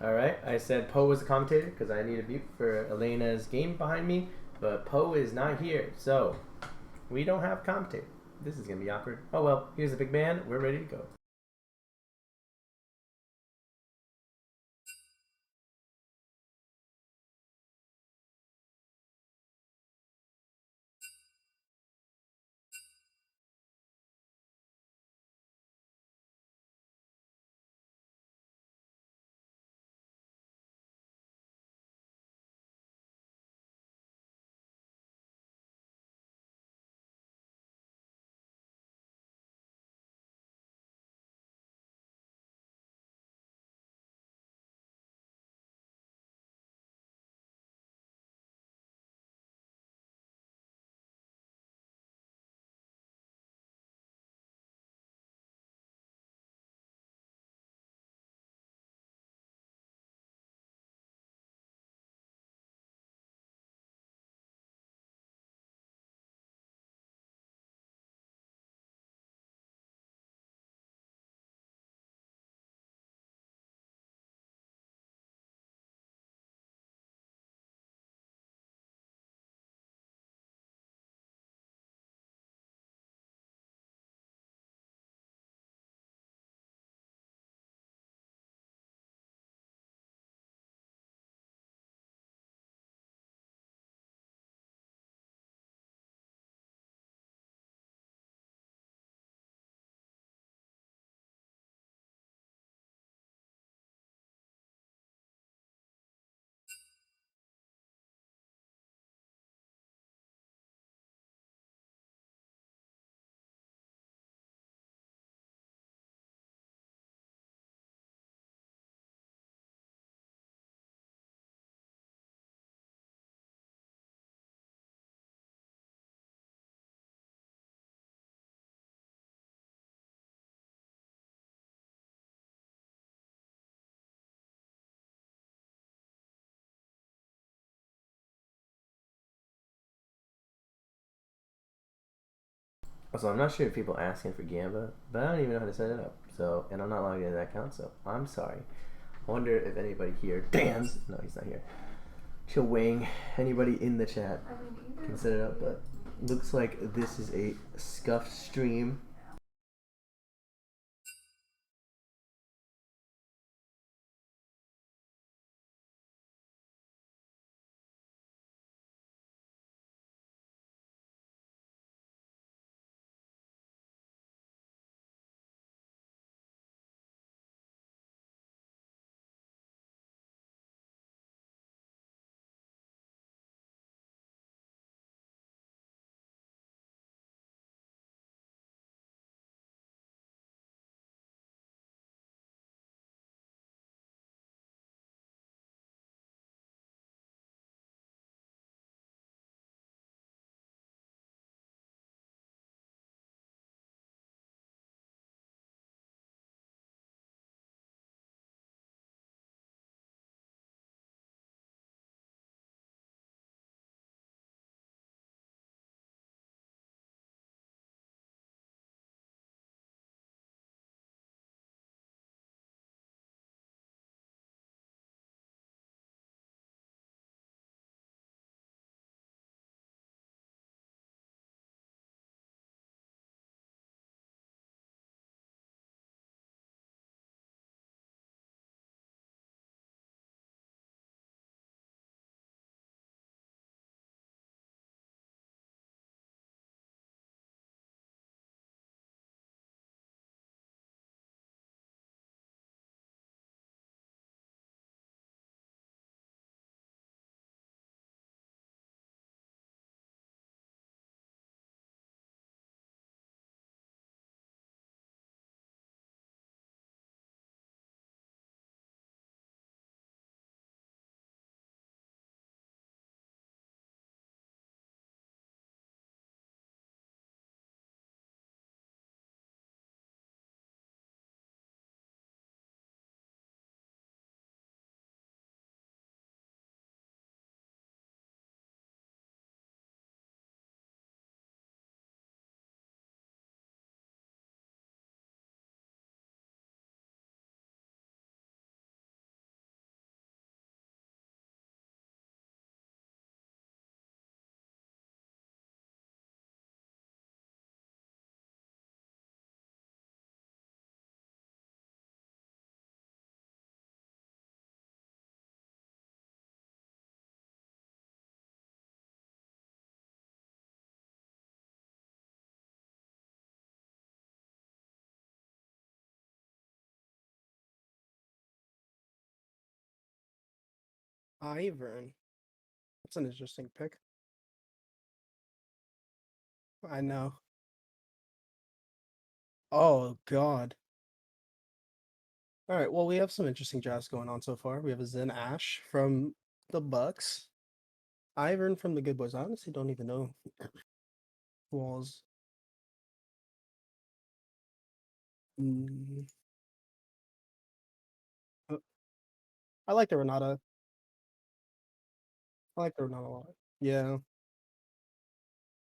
All right, I said Poe was the commentator because I need a mute for Elena's game behind me, but Poe is not here, so we don't have commentator. This is gonna be awkward. Oh well, here's the big man. We're ready to go. So I'm not sure if people are asking for Gamba, but I don't even know how to set it up. So, and I'm not logged into that account, so I'm sorry. I wonder if anybody here, Dan's, no, he's not here. Chill Wing, anybody in the chat can set it up, but looks like this is a scuffed stream. Ivern. That's an interesting pick. I know. Oh God. All right. Well, we have some interesting drafts going on so far. We have a Zen Ash from the Bucks. Ivern from the Good Boys. I honestly don't even know who all's. Mm, uh, I like the Renata. I like the Renata a lot. Yeah,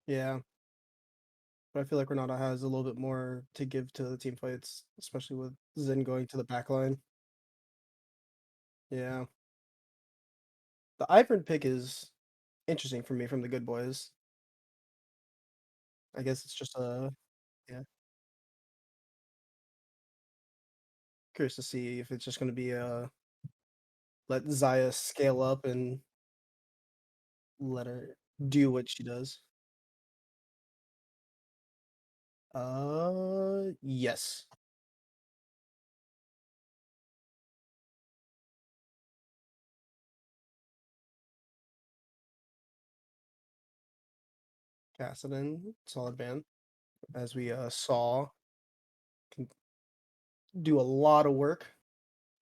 yeah. But I feel like Renata has a little bit more to give to the team fights, especially with Zen going to the back line. Yeah. The Ivern pick is interesting for me from the Good Boys. I guess it's just a yeah. Curious to see if it's just going to be a let Zaya scale up and let her do what she does. Yes. Kassadin, solid ban, as we saw, can do a lot of work.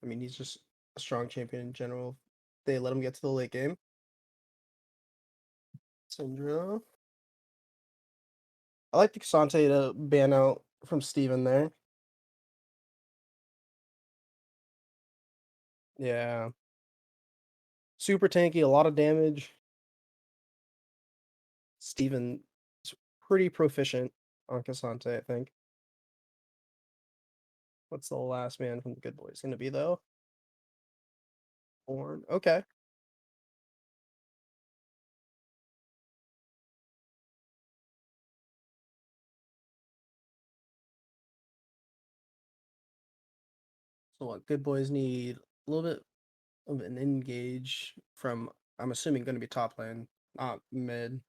I mean, he's just a strong champion in general. They let him get to the late game. Syndra. I like the Kasante to ban out from Steven there. Yeah. Super tanky, a lot of damage. Steven is pretty proficient on Kasante, I think. What's the last man from the Good Boys going to be, though? Born. Okay. So what? Good Boys need a little bit of an engage from, I'm assuming, going to be top lane, not mid.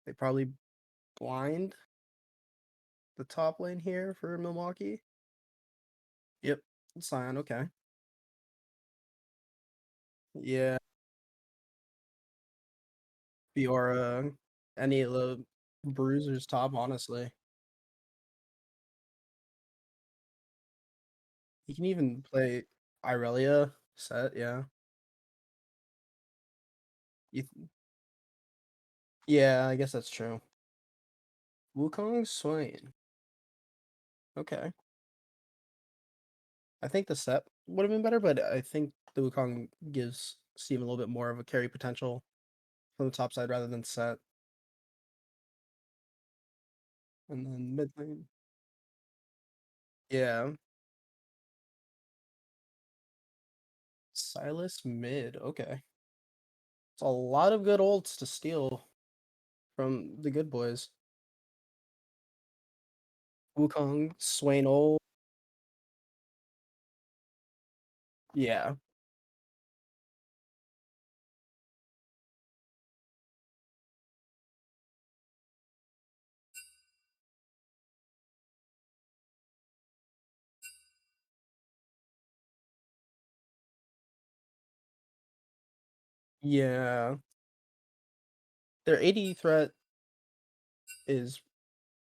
They probably blind the top lane here for Milwaukee. Yep. Scion, okay. Yeah. Fiora, any of the bruisers top, honestly. You can even play Irelia set, yeah. Yeah, I guess that's true. Wukong Swain. Okay. I think the set would have been better, but I think the Wukong gives Steam a little bit more of a carry potential from the top side rather than set. And then mid lane. Yeah. Silas mid. Okay. It's a lot of good ults to steal from the good boys. Wukong, Swain ult. Yeah. Yeah. Their AD threat is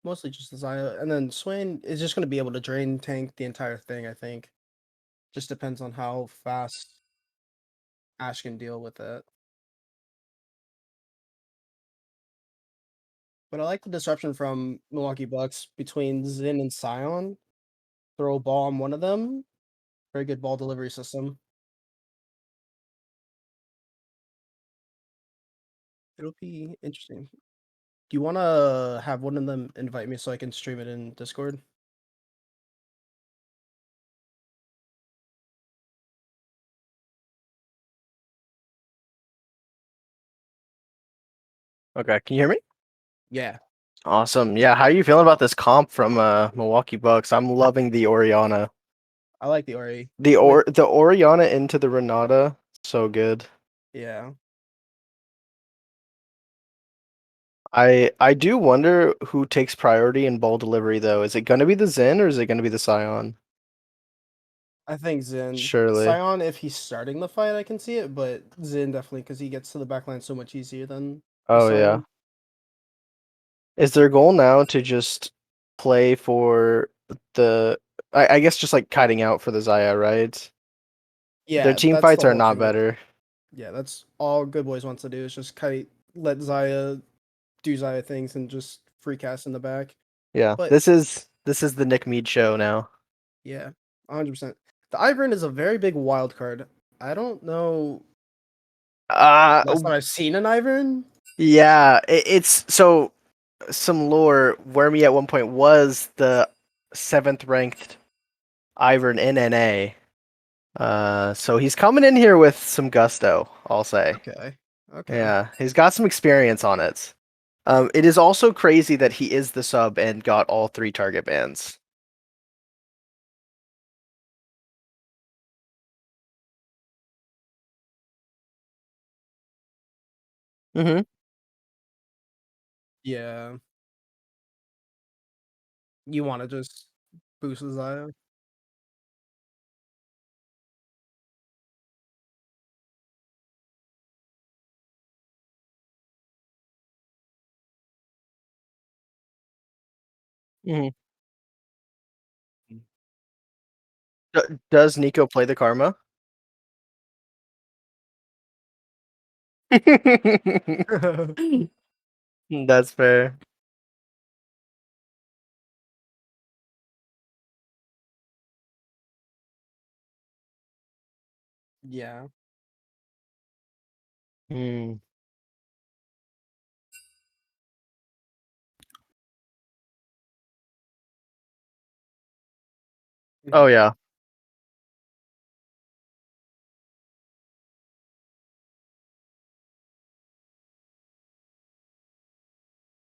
mostly just Zaya, and then Swain is just going to be able to drain tank the entire thing, I think. Just depends on how fast Ash can deal with it. But I like the disruption from Milwaukee Bucks between Zin and Sion. Throw a ball on one of them. Very good ball delivery system. It'll be interesting. Do you want to have one of them invite me so I can stream it in Discord? Okay, can you hear me? Yeah, Awesome. Yeah, how are you feeling about this comp from Milwaukee Bucks? I'm loving the Oriana. I like the Ori. The Oriana into the Renata, so good. Yeah. I do wonder who takes priority in ball delivery though. Is it gonna be the Zen or is it gonna be the Scion? I think Zin. Surely. Sion, if he's starting the fight, I can see it, but Zin definitely because he gets to the backline so much easier than Oh yeah. Sion. Is their goal now to just play for the I guess just like kiting out for the Zaya, right? Their Yeah, team that's fights the are whole not thing. better. Yeah, that's all Good Boys wants to do is just kite, let Zaya do Zaya things and just free cast in the back. Yeah. But This is the Nick Mead show now. yeah, 100%. The Ivern is a very big wild card. I don't know Uh last time I've seen an Ivern. yeah, it's so some lore. Wormy at one point was the seventh ranked Ivern in NA. So he's coming in here with some gusto, I'll say. Okay. Okay. Yeah, he's got some experience on it. It is also crazy that he is the sub and got all three target bans. Mm-hmm. Yeah. You want to just boost the Zaya? Mm-hmm. Does Nico play the Karma? That's fair. Yeah. Mm. Oh Mhm. yeah.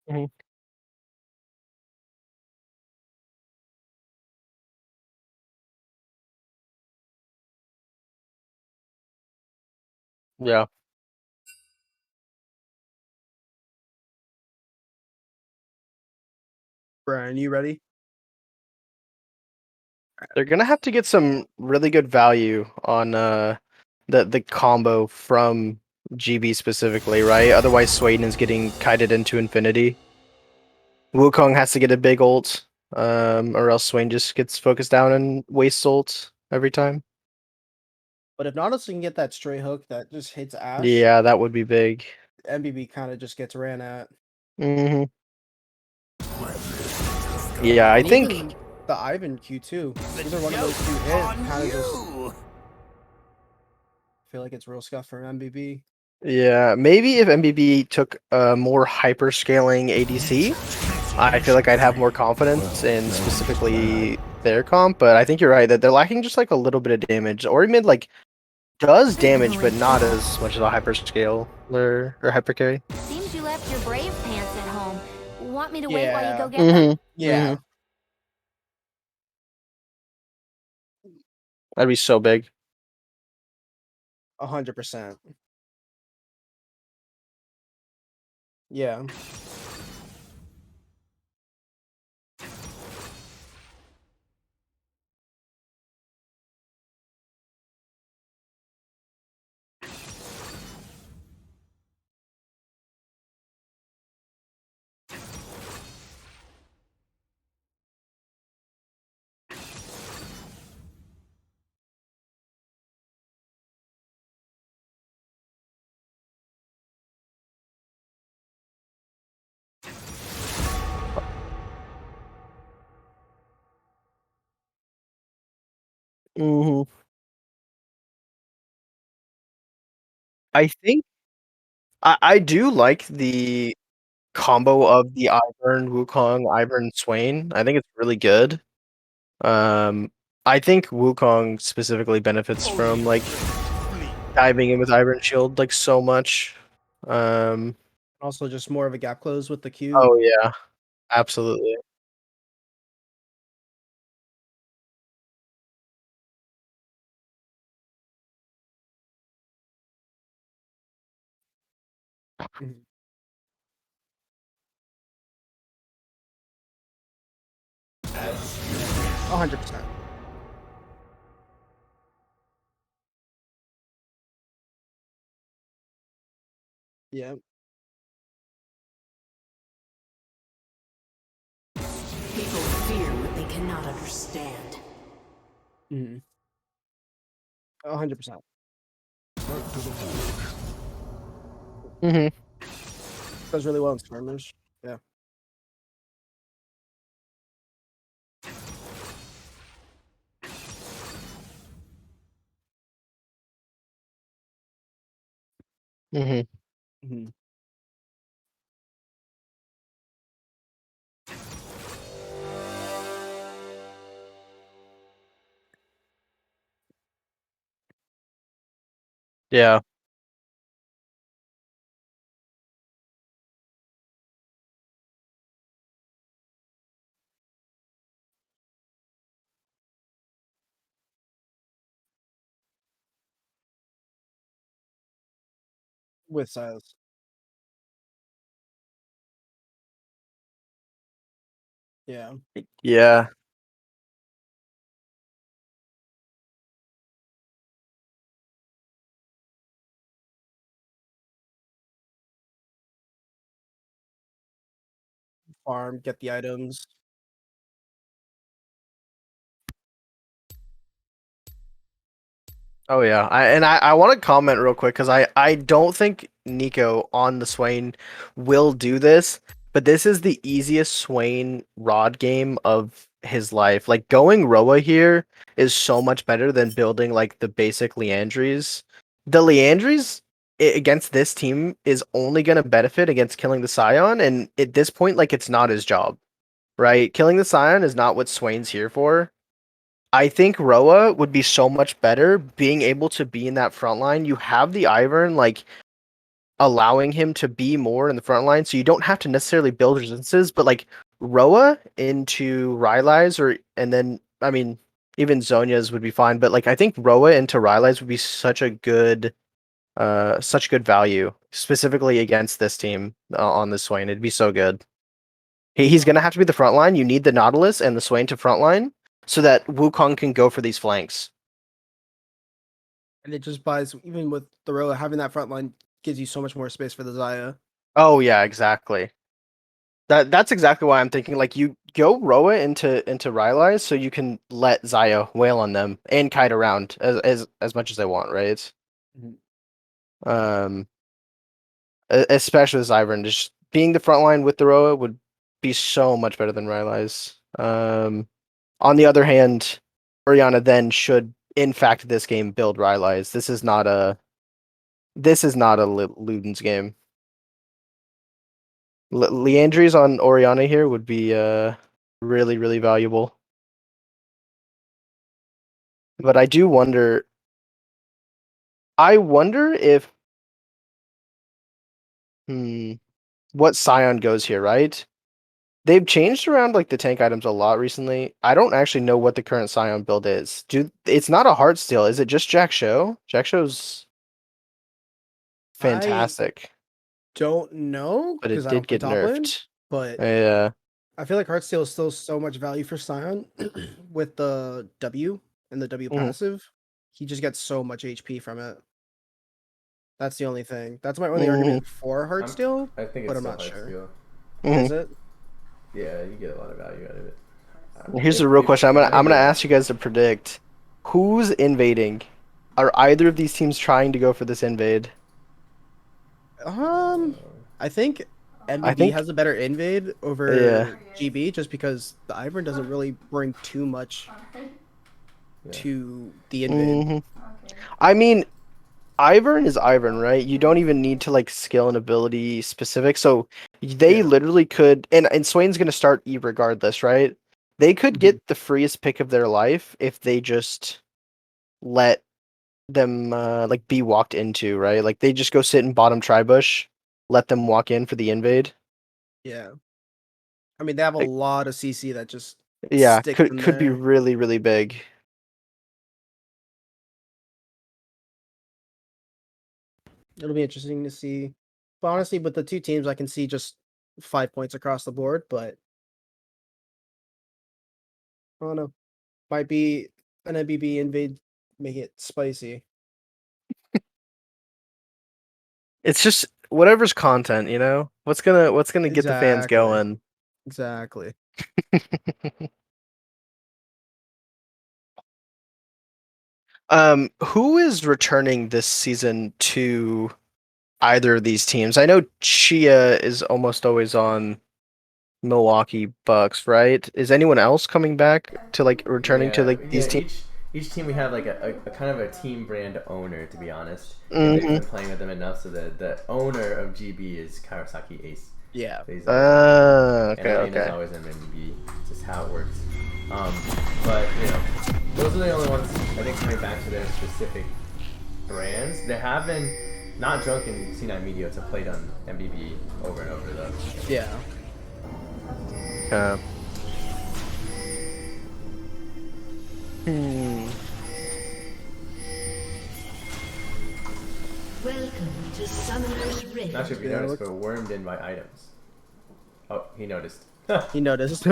Mhm. Yeah. Brian, you ready? They're gonna have to get some really good value on the combo from GB specifically, right? Otherwise, Swain is getting kited into infinity. Wukong has to get a big ult, or else Swain just gets focused down and wastes ult every time. But if Nautilus can get that stray hook that just hits Ash, Yeah, that would be big. MBB kind of just gets ran at. Hmm. Yeah, I And think. even the Ivan Q too. Either one of those two hit, kind of just feel like it's real scuff for MBB. Yeah, maybe if MBB took a more hyper scaling ADC, I feel like I'd have more confidence in specifically their comp. But I think you're right that they're lacking just like a little bit of damage. Orymid like does damage, but not as much as a hyper scale or hyper carry. Seems you left your brave pants at home. Want me to wait while you go Yeah. get them? Mm-hmm. Yeah. That'd be so big. 100%. Yeah. Hmm. I think I do like the combo of the Ivern Wukong, Ivern Swain. I think it's really good. Um, I think Wukong specifically benefits from like diving in with Ivern Shield like so much. Um, Also, just more of a gap close with the Q. oh yeah, absolutely. 100%. Yeah. People fear what they cannot understand. 100%. Mm-hmm. Does really well in skirmish. Yeah. Mm-hmm. Mhm. Yeah. With Silas. Yeah. Yeah. Farm, get the items. Oh yeah, I want to comment real quick because I don't think Nico on the Swain will do this, but this is the easiest Swain rod game of his life. Like going Roa here is so much better than building like the basic Leandries. The Leandries against this team is only going to benefit against killing the Scion, and at this point, like it's not his job, right? Killing the Scion is not what Swain's here for. I think Roa would be so much better being able to be in that front line. You have the Ivern like allowing him to be more in the front line, so you don't have to necessarily build resistances, but like Roa into Rylai's or and then I mean even Zhonya's would be fine, but like I think Roa into Rylai's would be such good value, specifically against this team on the Swain. It'd be so good. He's gonna have to be the front line. You need the Nautilus and the Swain to front line so that Wukong can go for these flanks. And it just buys, even with the Roa, having that front line gives you so much more space for the Zaya. Oh yeah, exactly. That's exactly why I'm thinking like you go Roa into Rylai's so you can let Zaya wail on them and kite around as much as they want, right? Mhm. Um, especially with Zyvern, just being the front line with the Roa would be so much better than Rylai's. On the other hand, Orianna then should in fact this game build Rylai's. This is not a Luden's game. Leandries on Oriana here would be really, really valuable. But I do wonder. I wonder if hmm, what Scion goes here, right? They've changed around like the tank items a lot recently. I don't actually know what the current Scion build is. It's not a Heartsteel. Is it just Jack Show? Jack Show's I fantastic, don't know but because it I don't did play get top lane, nerfed. but Yeah. I feel like Heartsteel is still so much value for Scion with the W and the W Mhm. passive. He just gets so much HP from it. That's the only thing. That's my only Mhm. argument for Heartsteel, I think but it's I'm still not hard sure. steel. Is Mhm. it? Yeah, you get a lot of value out of it. Here's the real question. If I'm gonna anything, ask you guys to predict who's invading. Are either of these teams trying to go for this invade? I think I MBB think has a better invade yeah. over GB just because the Ivern doesn't really bring too much yeah. to the invade. hmm I mean, Ivern is Ivern, right? You don't even need to like skill and ability specific. So they Yeah. literally could, and Swain's gonna start E regardless, right? They could Mhm. get the freest pick of their life if they just let them like be walked into, right? Like they just go sit in bottom tribush, let them walk in for the invade. Yeah. I mean, they have a Like, lot of CC that just yeah, sticks could in could be there. really, really big. It'll be interesting to see. But honestly, with the two teams, I can see just 5 points across the board, but I don't know. Might be an MBB invade, make it spicy. It's just whatever's content, you know? What's gonna get the fans Exactly. going? Exactly. Who is returning this season to either of these teams? I know Chia is almost always on Milwaukee Bucks, right? Is anyone else coming back to like returning to like these teams? Each team we have like a kind of a team brand owner, to be honest. Mhm. They've been playing with them enough, so the owner of GB is Kawasaki Ace. Yeah. So he's Okay, and Alina's okay. always in MBB. It's just how it works. But you know, those are the only ones I think coming back to their specific brands. They have been not drunk in C9 Media to played on MBB over and over though. Yeah. Welcome to Summoner's Rift. Not sure if you Yeah, noticed, but we're wormed in by items. Oh, he noticed. He noticed.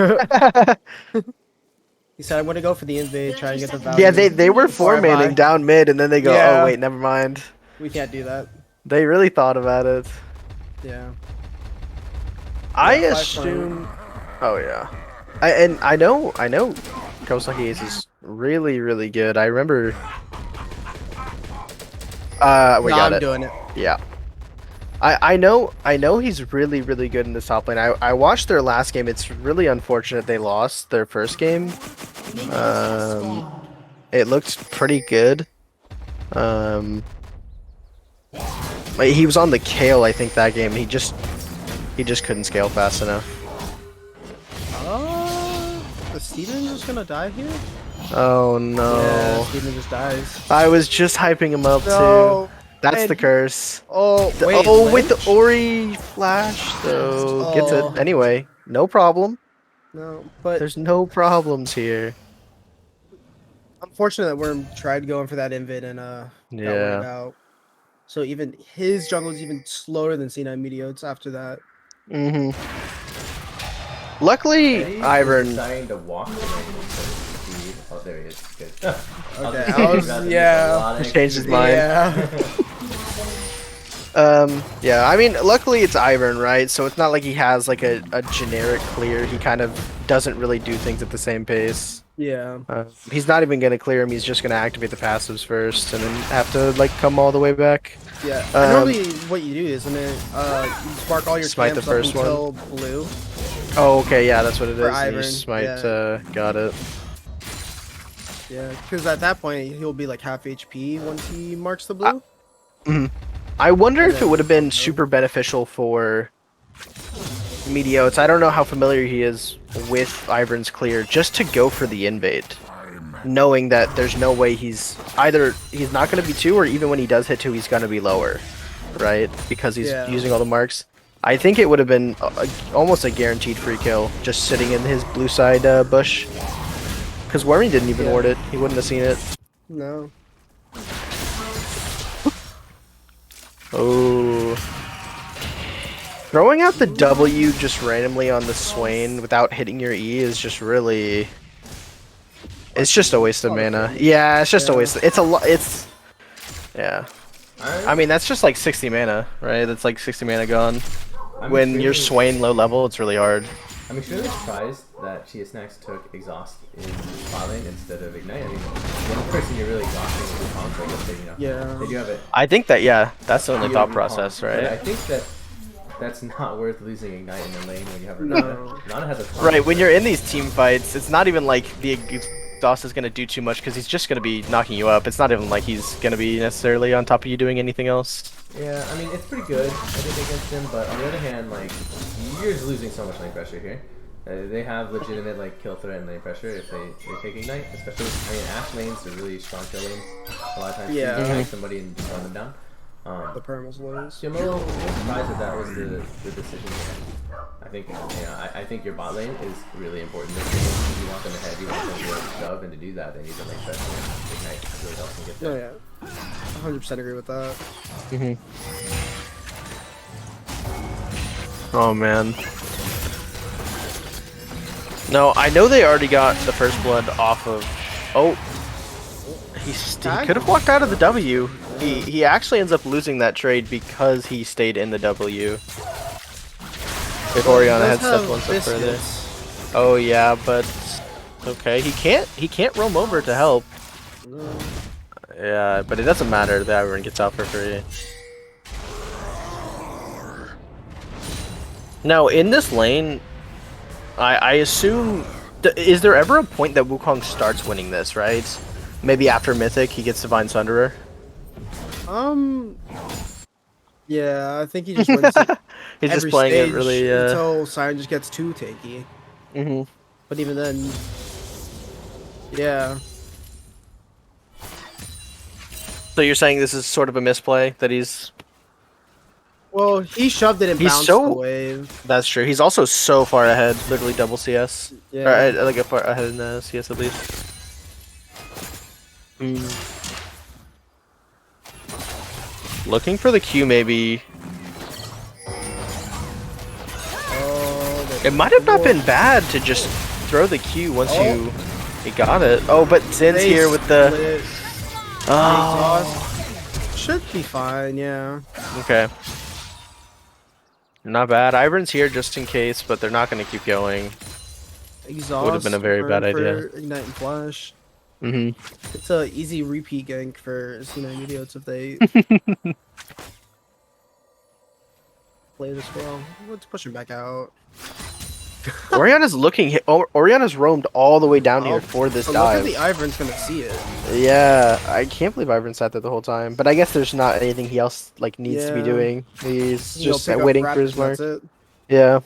He said, "I want to go for the invade, try and get the value." Yeah, they were before I buy." four-manning down mid, and then they go, Yeah. oh wait, never mind. We can't do that. They really thought about it. Yeah. I Yeah, 5 assume. Oh yeah, I know Kawasaki Ace is really really good. I remember. We got I'm it. doing it. Yeah. I know he's really really good in the top lane. I watched their last game. It's really unfortunate they lost their first game. It looked pretty good. Like, he was on the Kale, I think, that game. He just couldn't scale fast enough. Is Steven just gonna die here? Oh no. Yeah, Steven just dies. I was just hyping him up too. That's and the curse. Oh, wait. With the Lynch? Ori flash though. Gets Oh. it. Anyway, no problem. No, but There's no problems here. unfortunate that Worm tried going for that invade and got Yeah. worked out. So even his jungle is even slower than C9 Meteodes after that. Mm-hmm. Luckily, Eddie is Ivern. deciding to walk the lane instead of speed. Oh, there he is. Good. Okay, I was about to make a yeah. lot of He changed his excuses. mind. Yeah. Yeah, I mean, luckily it's Ivern, right? So it's not like he has like a generic clear. He kind of doesn't really do things at the same pace. Yeah. He's not even gonna clear him. He's just gonna activate the passives first, and then have to like come all the way back. Yeah. Um, And normally, what you do is, you spark all your Smite the camps up first one. until blue. Oh, okay, yeah, that's what it For is. You Ivern, smite, yeah. got it. Yeah, because at that point he'll be like half HP once he marks the blue. I wonder And if it then- would have been super beneficial for Meteotes. I don't know how familiar he is with Ivern's clear, just to go for the invade, knowing that there's no way he's not going to be 2, or even when he does hit 2, he's going to be lower, right? Because he's Yeah. using all the marks. I think it would have been almost a guaranteed free kill, just sitting in his blue side bush. Because Wormy didn't even ward it. He wouldn't have seen it. No. Oh. Throwing out the W just randomly on the Swain without hitting your E is just really... It's just a waste of mana. Yeah, it's just a waste. It's a lot. It's... Yeah. I mean, that's just like 60 mana, right? That's like 60 mana gone. When you're Swain low level, it's really hard. I'm extremely surprised that Chia Snacks took Exhaust in bot lane instead of Ignite. I mean, one person you're really exhausting is the console, let's say, you know. Yeah. They do have it. I think that, yeah, that's the only You thought have process, But I right? think that's not worth losing Ignite in the lane when you have No. Renata. Renata has a ton. Right, when you're in these team fights, it's not even like the Exhaust is going to do too much, because he's just going to be knocking you up. It's not even like he's going to be necessarily on top of you doing anything else. Yeah, I mean, it's pretty good, I think, against him, but on the other hand, like, you're just losing so much lane pressure here. They have legitimate, like, kill threat and lane pressure if they take Ignite, especially, I mean, Ashe lanes are really strong kill lanes. A lot of times Yeah. you can take somebody and just run them down. The permas lose. So I'm a little surprised that was the decision here. I think, I think your bot lane is really important. This game, if you want them ahead, you want them to shove, and to do that, they need the lane pressure and Ignite really helps them get Oh there. yeah. 100% agree with that. Oh, man. No, I know they already got the first blood off of... Oh. He could have walked out of the W. He actually ends up losing that trade because he stayed in the W. If Oriana had stepped one step further. Oh yeah, but okay, he can't roam over to help. No. Yeah, but it doesn't matter. The Ivern gets out for free. Now in this lane, I assume. Is there ever a point that Wukong starts winning this? Right? Maybe after Mythic, he gets Divine Sunderer. Yeah, I think he just wins it. He's just every playing it stage really. until Sion just gets too takey. Mhm. But even then, yeah. So you're saying this is sort of a misplay that he's. Well, he shoved it and He's bounced so- the wave. That's true. He's also so far ahead, literally double CS. Yeah. Or like a far ahead in the CS at least. Looking for the Q maybe. Oh, It might have not been bad to just throw the Q once you got it. Oh, but Zin's here with the. Oh. Should be fine, yeah. Okay. Not bad. Ivern's here just in case, but they're not going to keep going. Exhaust. Would have been a very bad idea. Ignite and flash. Mhm. It's a easy repeat gank for C9 idiots if they play this well. Let's push him back out. Oriana's looking. Oriana's roamed all the way down here for this But dive. look at the Ivern's gonna see it. Yeah, I can't believe Ivern sat there the whole time. But I guess there's not anything he else like needs to be Yeah. doing. He's He'll just pick up waiting for raptors, his mark. that's it. Yeah.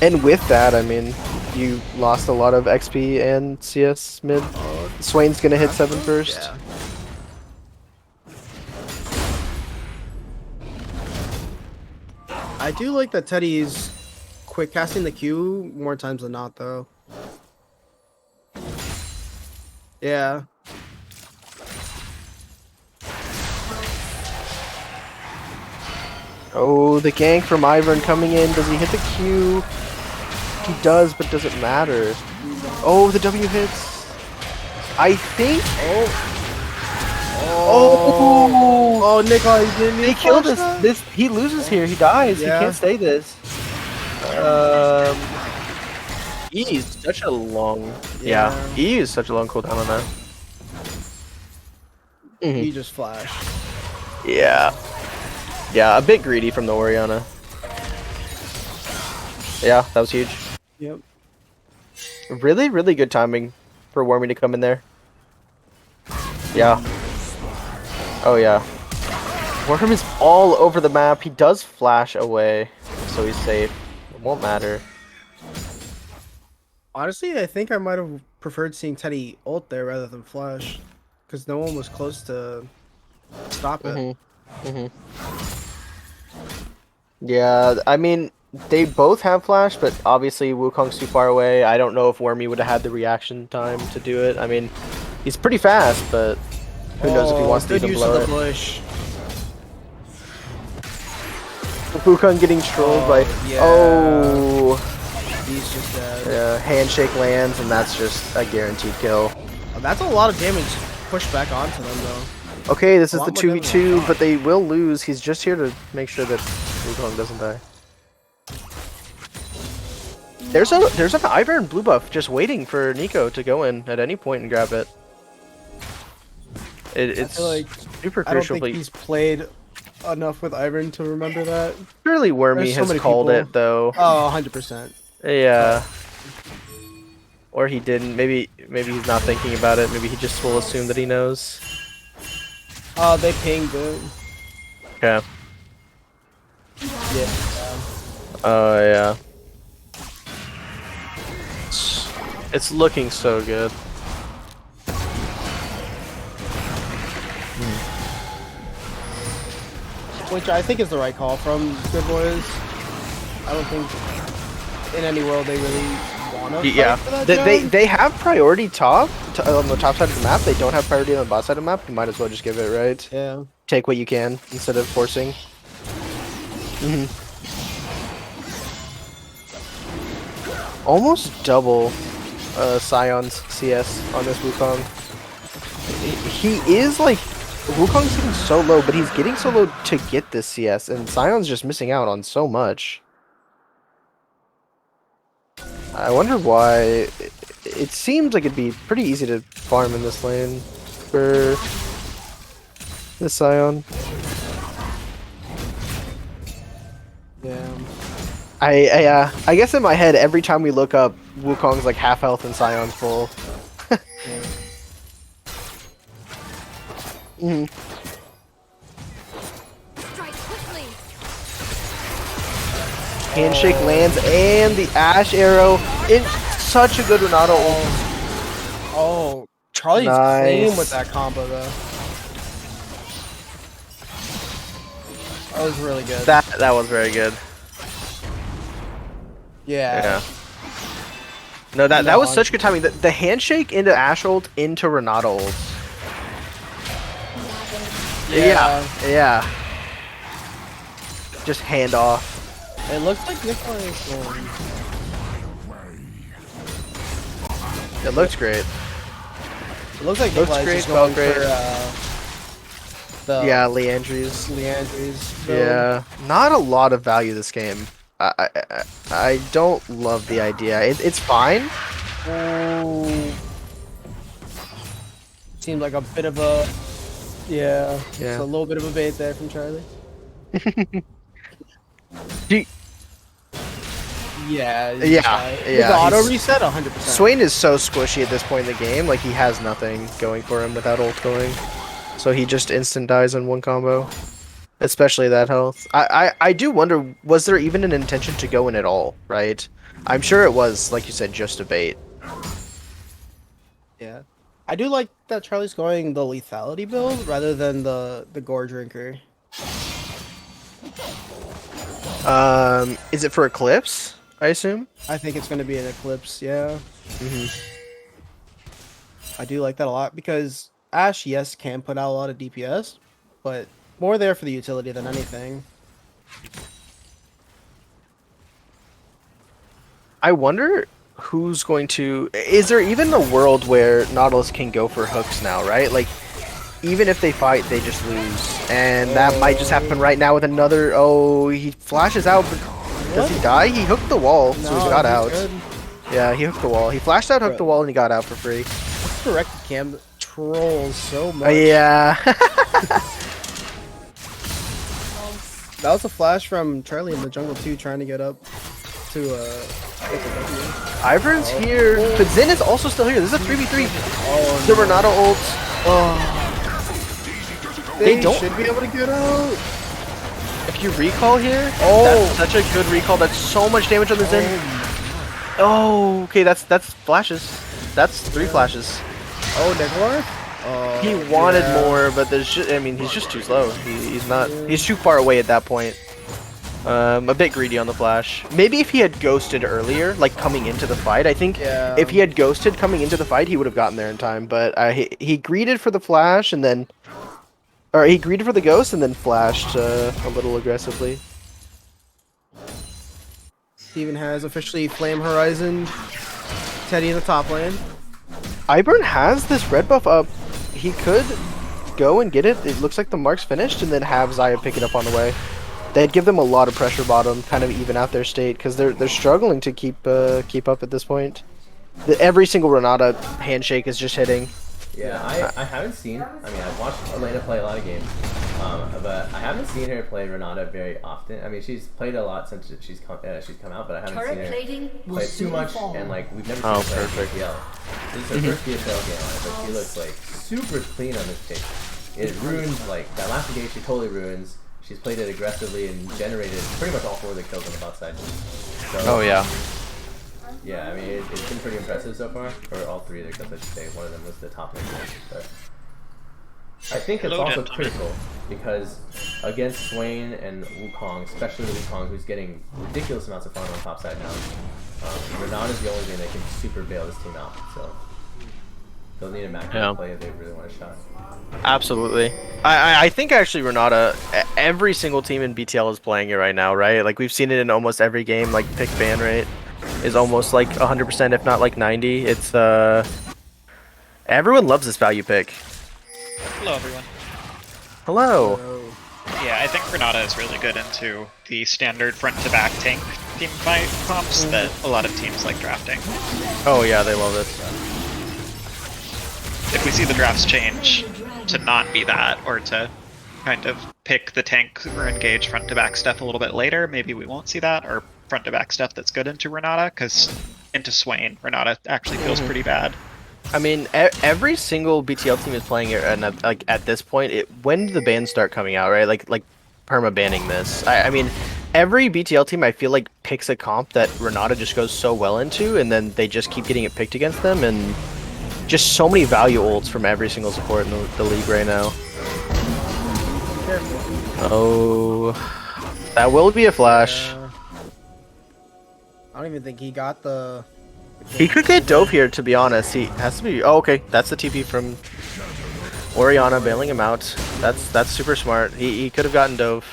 And with that, I mean, you lost a lot of XP and CS mid. Swain's gonna hit 7 first. Yeah. I do like that Teddy's quick casting the Q more times than not, though. Yeah. Oh, the gank from Ivern coming in. Does he hit the Q? He does, but does it matter? Oh, the W hits. I think. Oh, Nikolai, you didn't They killed us. He loses here. He dies. Yeah. He can't stay this. He's such a long. Yeah. He is such a long cooldown on that. He just flashed. Yeah. Yeah, a bit greedy from the Oriana. Yeah, that was huge. Yep. Really, really good timing for Wormy to come in there. Yeah. Oh yeah. Worm is all over the map. He does flash away, so he's safe. It won't matter. Honestly, I think I might have preferred seeing Teddy ult there rather than flash, because no one was close to stop it. Yeah, I mean, they both have flash, but obviously Wukong's too far away. I don't know if Wormy would have had the reaction time to do it. I mean, he's pretty fast, but who knows if he wants to good even use blow of it. the bush. Wukong getting trolled by... yeah. Oh! He's just dead. Yeah, handshake lands, and that's just a guaranteed kill. That's a lot of damage pushed back onto them, though. Okay, this is A the lot more damage than I 2v2, thought. but they will lose. He's just here to make sure that Wukong doesn't die. There's an Ivern blue buff just waiting for Nico to go in at any point and grab it. It's feel like super I don't crucial. think he's played enough with Ivern to remember that. Surely Wormy There's so has many called people. it though. Oh, 100%. Yeah. Or he didn't. Maybe he's not thinking about it. Maybe he just will assume that he knows. Oh, they pinged it. Okay. Yeah. Oh yeah. It's looking so good. Which I think is the right call from Good Boys. I don't think in any world they really want to Yeah, for that they have priority top on the top side of the map. They don't have priority on the bottom side of the map. You might as well just give it, right? Yeah. Take what you can instead of forcing. Almost double Sion's CS on this Wukong. He is like Wukong's getting so low, but he's getting so low to get this CS, and Sion's just missing out on so much. I wonder why. It seems like it'd be pretty easy to farm in this lane for the Sion. Yeah. I guess in my head, every time we look up, Wukong's like half health and Sion's full. Mhm. Strike quickly. Handshake lands and the Ash arrow in such a good Renato ult. Oh, Charlie's Nice. clean with that combo though. That was really good. That was very good. Yeah. No, that was No, such good timing. The handshake into Ash ult into Renato ult. Yeah. Just hand off. It looks like Nikolai's going. It looks great. It looks like Looks Nikolai's great, just going felt for the Yeah, Leandry's. Leandry's build. Yeah, not a lot of value this game. I don't love the idea. It's fine. Ooh. Seemed like a bit of a yeah. Yeah. It's a little bit of a bait there from Charlie. Do- Yeah. he's Yeah, just right. With yeah, the auto he's- reset, 100%. Swain is so squishy at this point in the game. Like, he has nothing going for him without ult going. So he just instant dies in one combo. Especially that health. I do wonder, was there even an intention to go in at all, right? I'm sure it was, like you said, just a bait. Yeah. I do like that Charlie's going the lethality build rather than the gore drinker. Is it for Eclipse, I assume? I think it's going to be an Eclipse, yeah. Mm-hmm. I do like that a lot because Ash, yes, can put out a lot of DPS, but more there for the utility than anything. I wonder who's going to... Is there even a world where Nautilus can go for hooks now, right? Like, even if they fight, they just lose. And that might just happen right now with another... Oh, he flashes out, but does he die? He hooked the wall, so he got out. Good. Yeah, he hooked the wall. He flashed out, hooked the wall, and he got out for free. Correct cam trolls so much. Yeah. That was a flash from Charlie in the jungle too, trying to get up to get the W. Ivern's here, but Zen is also still here. This is a 3v3. Oh, The Renato ult. Oh. they don't- should be able to get out. If you recall here, Oh. that's such a good recall. That's so much damage on the Zen. Oh, okay, that's flashes. That's 3 flashes. Oh, Nikolai? He wanted more, but there's just, I mean, he's just too slow. He's not, he's too far away at that point. A bit greedy on the flash. Maybe if he had ghosted earlier, like coming into the fight, I think Yeah. if he had ghosted coming into the fight, he would have gotten there in time. But he greeted for the flash and then, or he greeted for the ghost and then flashed a little aggressively. Steven has officially Flame Horizon Teddy in the top lane. Ivern has this red buff up. He could go and get it. It looks like the mark's finished, and then have Zaya pick it up on the way. They'd give them a lot of pressure bottom, kind of even out their state, because they're struggling to keep up at this point. Every single Renata handshake is just hitting. Yeah, I haven't seen. I mean, I've watched Elena play a lot of games, but I haven't seen her play Renata very often. I mean, she's played a lot since she's come out, but I haven't seen her play too much. And like, we've never seen her play BTL. This is her first BTL game on it, but she looks like super clean on this pick. It ruins like that last game. She totally ruins. She's played it aggressively and generated pretty much all 4 of the kills on the bot side. So, Oh yeah. yeah, I mean, it's been pretty impressive so far, or all 3 of the kills, I should say. One of them was the top lane kill, but I think it's also critical, because against Swain and Wukong, especially the Wukong, who's getting ridiculous amounts of farm on top side now, Renata's the only thing that can super bail this team out, so they'll need a macro play if they really want a shot. Absolutely. I think actually Renata, every single team in BTL is playing it right now, right? Like, we've seen it in almost every game. Like, pick ban rate is almost like 100%, if not like 90. It's everyone loves this value pick. Hello, everyone. Hello. So, Yeah, I think Renata is really good into the standard front-to-back tank team fight comps that a lot of teams like drafting. Oh yeah, they love it. If we see the drafts change to not be that, or to kind of pick the tank or engage front-to-back stuff a little bit later, maybe we won't see that, or front-to-back stuff that's good into Renata, because into Swain, Renata actually feels pretty bad. I mean, every single BTL team is playing it, and like at this point, when do the bans start coming out, right? Like perma banning this. I mean, every BTL team I feel like picks a comp that Renata just goes so well into, and then they just keep getting it picked against them, and just so many value ults from every single support in the league right now. careful. Oh, that will be a flash. Yeah. I don't even think he got the. He could get Dove here, to be honest. He has to be. Oh, okay. That's the TP from Orianna bailing him out. That's super smart. He could have gotten Dove.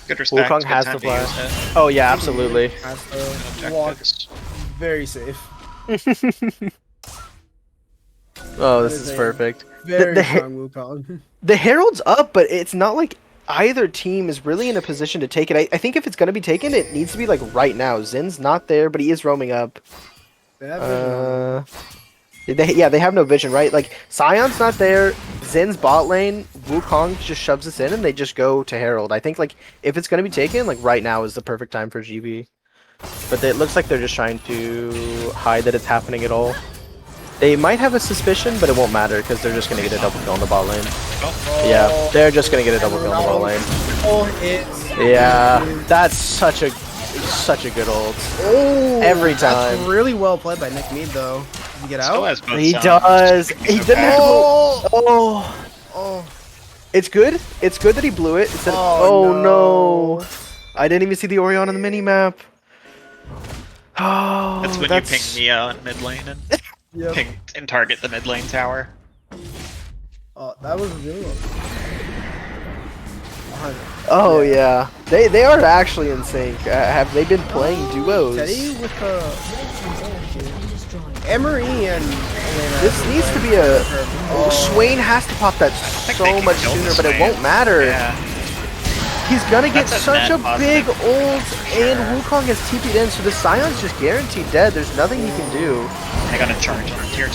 Good respect. Wukong good has time the to use flash. it. Oh yeah, absolutely. Has to walk Objectives. very safe. Oh, That this is a perfect. Very the, strong Wukong. the Herald's up, but it's not like either team is really in a position to take it. I think if it's going to be taken, it needs to be like right now. Zin's not there, but he is roaming up. They have vision on them. They have no vision, right? Like, Scion's not there, Zin's bot lane, Wukong just shoves us in, and they just go to Herald. I think, like, if it's going to be taken, like, right now is the perfect time for GB. But it looks like they're just trying to hide that it's happening at all. They might have a suspicion, but it won't matter, because they're just going to get a double kill on the bot lane. Yeah, they're just going to get a double kill on the bot lane. Oh, it's Yeah, that's such a good ult. oh, Every That's time. really well played by Nick Mead, though. Did you get Still out? has both He sounds. does. He didn't have to Oh, go. Oh. oh, It's good. It's good that he blew it. Instead of, Oh, oh no. no. I didn't even see the Orion on the minimap. Oh, That's when you ping Mia on mid lane and yep. ping and target the mid lane tower. Oh, that was really well. Oh yeah. They are actually in sync. Have they been playing duos? Teddy with Emery and Elena. This needs to be a. Oh. Swain has to pop that think so they can much kill sooner, this but it Swain. won't matter. Yeah. He's gonna get That's a such a net big positive. ult, and Wukong has TP'd in, so the Scion's just guaranteed dead. There's nothing he can do. I got a charge on tier 2.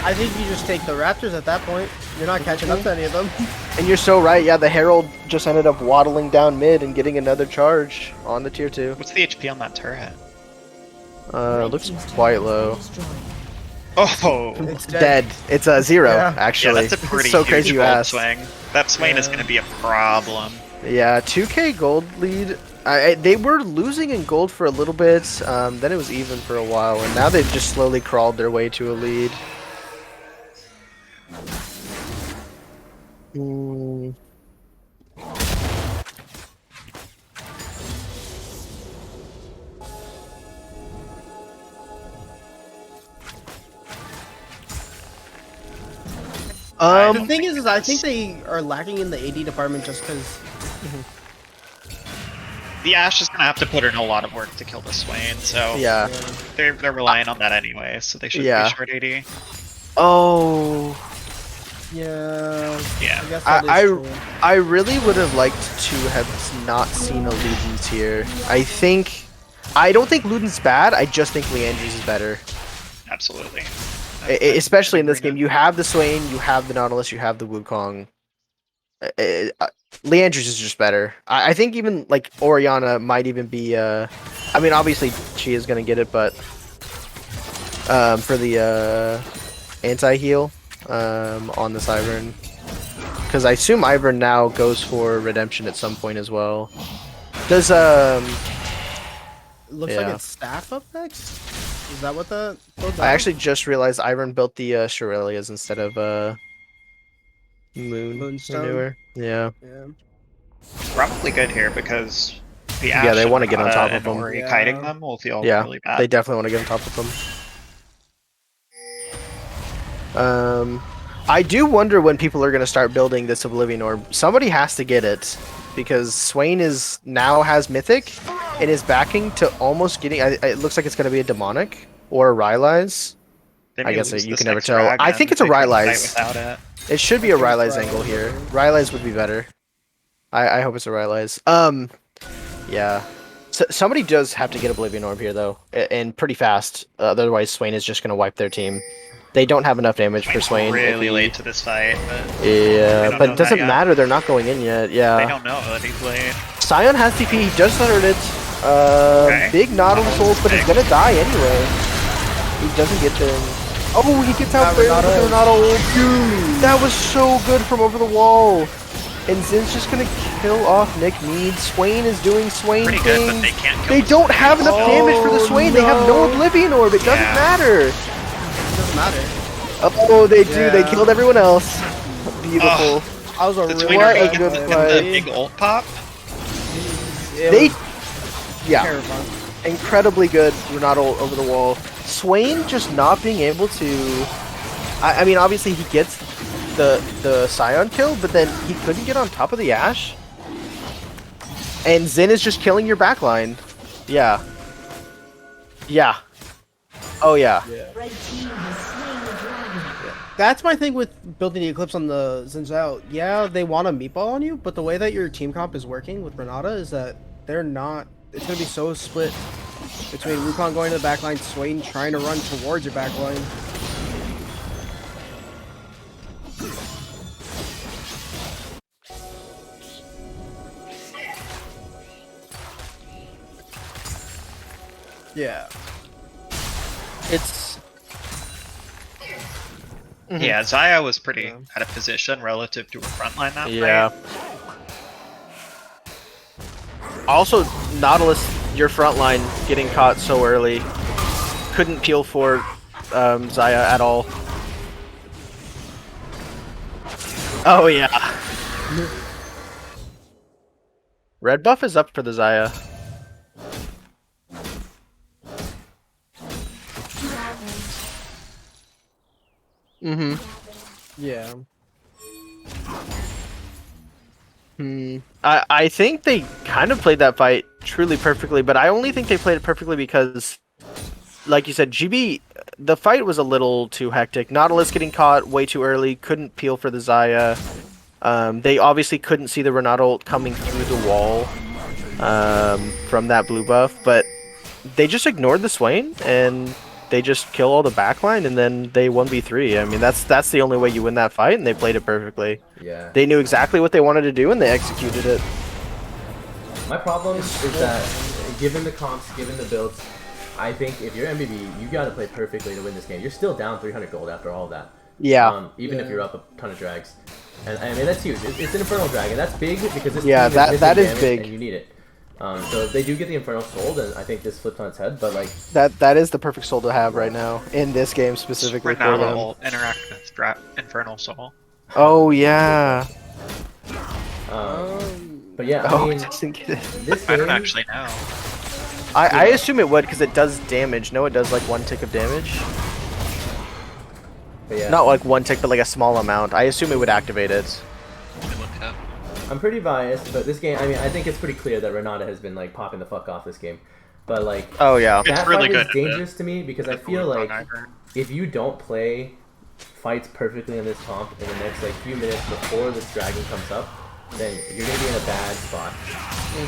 I think you just take the Raptors at that point. You're not catching up to any of them. And you're so right, yeah, the Herald just ended up waddling down mid and getting another charge on the tier 2. What's the HP on that turret? Looks quite low. Oh! It's Dead. It's a 0, Yeah. Yeah, actually. that's a pretty so huge crazy you gold asked. swing. That Swain is Yeah. going to be a problem. Yeah, 2k gold lead. They were losing in gold for a little bit, then it was even for a while, and now they've just slowly crawled their way to a lead. Hmm. The thing is I think they are lacking in the AD department just because. The Ashe is going to have to put in a lot of work to kill the Swain, so Yeah. they're relying on that anyway, so they should Yeah. be short AD. Oh. Yeah. Yeah. I guess that is true. I really would have liked to have not seen a Luden's here. I don't think Luden's bad, I just think Leandre's is better. Absolutely. Especially in this game, you have the Swain, you have the Nautilus, you have the Wukong. Leandre's is just better. I think even like Orianna might even be. I mean, obviously she is gonna get it, but for the anti-heal on this Ivern, because I assume Ivern now goes for redemption at some point as well. Does It looks like yeah. it's staff up next. Is that what the? I actually just realized Ivern built the Shurelias instead of Moonstone? Renewer. Yeah. Yeah. Probably good here because the Yeah, Ashe they and wanna get on Renata top of and them. Ori Yeah. kiting them will feel Yeah, really bad. they definitely want to get on top of them. I do wonder when people are going to start building this Oblivion Orb. Somebody has to get it, because Swain now has Mythic, and is backing to almost getting. It looks like it's going to be a Demonic or a Rylai's. They I may guess lose you this can never next tell. dragon I think if it's a they couldn't fight Rylai's. without it. It should be a Rylai's angle here. Rylai's would be better. I hope it's a Rylai's. Yeah. So, somebody does have to get Oblivion Orb here, though, and pretty fast. Otherwise, Swain is just going to wipe their team. They don't have enough damage for Swain. Really late to this fight, but yeah, but it doesn't matter. They're not going in yet. Yeah. They don't know that he's late. Scion has TP. He just uttered it. Okay. Big Nautilus ult, but he's gonna die anyway. He doesn't get there. Oh, he gets out there with the Renata ult. Dude, that was so good from over the wall. And Zin's just gonna kill off Nick Mead. Swain is doing Swain Pretty things. good, but they can't kill They the don't Swain. have enough damage for the Swain. They have no Oblivion Orb. It doesn't matter. It doesn't matter. Oh, they do. They killed everyone else. Beautiful. I was a The really What a Twinner good and play. the big ult pop. They, yeah, terrifying. incredibly good Renata ult over the wall. Swain just not being able to. I mean, obviously he gets the Scion kill, but then he couldn't get on top of the Ashe. And Zin is just killing your backline. Yeah. Yeah. Oh yeah. That's my thing with building the Eclipse on the Xin Zhao. Yeah, they want a meatball on you, but the way that your team comp is working with Renata is that they're not. It's gonna be so split between Wukong going to the backline, Swain trying to run towards your backline. Yeah. It's Yeah, Xayah was pretty out of position relative to her frontline that Yeah. fight. Also, Nautilus, your front line getting caught so early. Couldn't peel for Xayah at all. Oh yeah. Red buff is up for the Xayah. Mm-hmm. yeah. I think they kind of played that fight truly perfectly, but I only think they played it perfectly because, like you said, GB, the fight was a little too hectic. Nautilus getting caught way too early, couldn't peel for the Xayah. They obviously couldn't see the Renata ult coming through the wall from that blue buff, but they just ignored the Swain and they just kill all the backline and then they 1v3. I mean, that's the only way you win that fight, and they played it perfectly. Yeah. They knew exactly what they wanted to do and they executed it. My problem is that, given the comps, given the builds, I think if you're MBB, you got to play perfectly to win this game. You're still down 300 gold after all of that. Yeah. Even if you're up a ton of drags. And I mean, that's huge. It's an Infernal Dragon. That's big because this Yeah, team that is damage big. and you need it. So if they do get the Infernal sold, and I think this flipped on its head, but like... That is the perfect soul to have right now, in this game specifically for Renata them. will interact with Infernal Soul. Oh, yeah. But yeah, I Oh, mean, I didn't get it. this I game... don't actually know. I assume it would, because it does damage. No, it does like 1 tick of damage. But yeah, Not like 1 tick, but like a small amount. I assume it would activate it. Let me look it up. I'm pretty biased, but this game, I mean, I think it's pretty clear that Renata has been like popping the fuck off this game. But like, Oh, yeah. It's that really fight is good at dangerous to me because I the feel Wukong like Ivern. if you don't play fights perfectly in this comp in the next like few minutes before this dragon comes up, then you're gonna be in a bad spot.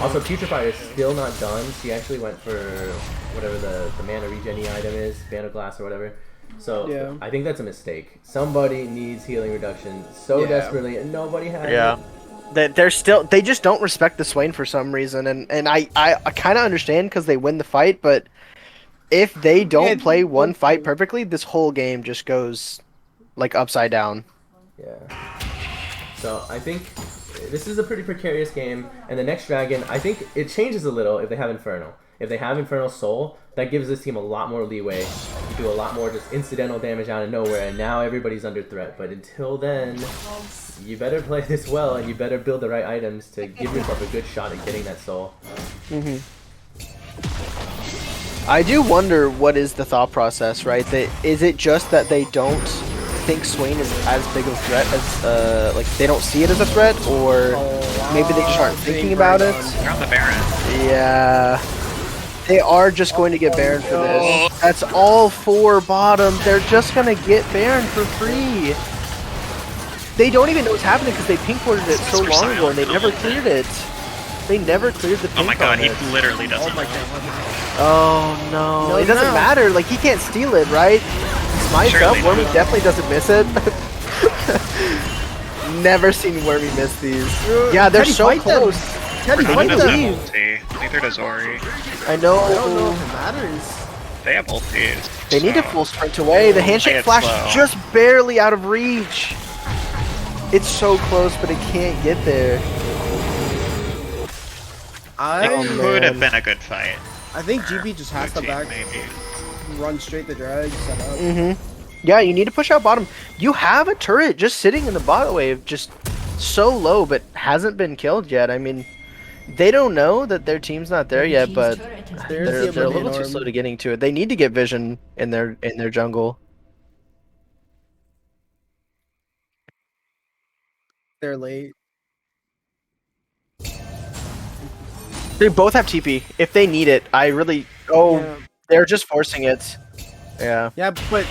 Also, Putrefier is still not done. She actually went for whatever the mana regen item is, Band of Glass or whatever. So Yeah. I think that's a mistake. Somebody needs healing reduction so Yeah. desperately, and nobody has Yeah. it. They just don't respect the Swain for some reason, and I kind of understand because they win the fight, but if they don't play one fight perfectly, this whole game just goes like upside down. Yeah. So I think this is a pretty precarious game, and the next dragon, I think it changes a little if they have Inferno. If they have Infernal Soul, that gives this team a lot more leeway. You do a lot more just incidental damage out of nowhere, and now everybody's under threat. But until then, you better play this well, and you better build the right items to give yourself a good shot at getting that soul. I do wonder what is the thought process, right? Is it just that they don't think Swain is as big of a threat as, like, they don't see it as a threat, or maybe they just aren't thinking about it? They're on the Baron. Yeah. They are just going to get Baron for this. That's all 4 bottom. They're just going to get Baron for free. They don't even know what's happening because they pink warded it so Super long ago and they silent. never cleared it. They never cleared the pink Oh my god, on he it. literally doesn't Oh my know. god. Oh no. No, It doesn't no. matter. Like, he can't steal it, right? Smites Surely up. Wormy not. definitely doesn't miss it. Never seen Wormy miss these. Yeah, they're Teddy, so fight them. close. Teddy, Renata fight doesn't have them. ulti. Neither does Ori. I know. I don't know if it matters. They have ultis. They need to so- full sprint away. The handshake Play it flash slow. just barely out of reach. It's so close, but it can't get there. I It could have man. been a good fight. I think GB just has to Blue team, back, maybe. run straight the drag, set up. Mm-hmm. Yeah, you need to push out bottom. You have a turret just sitting in the bot wave, just so low, but hasn't been killed yet. I mean, they don't know that their team's not there yet, but There's they're the a little too Oblivion slow Orb. to getting to it. They need to get vision in their jungle. They're late. They both have TP. If they need it, I really. Oh, Yeah. they're just forcing it. Yeah. Yeah, but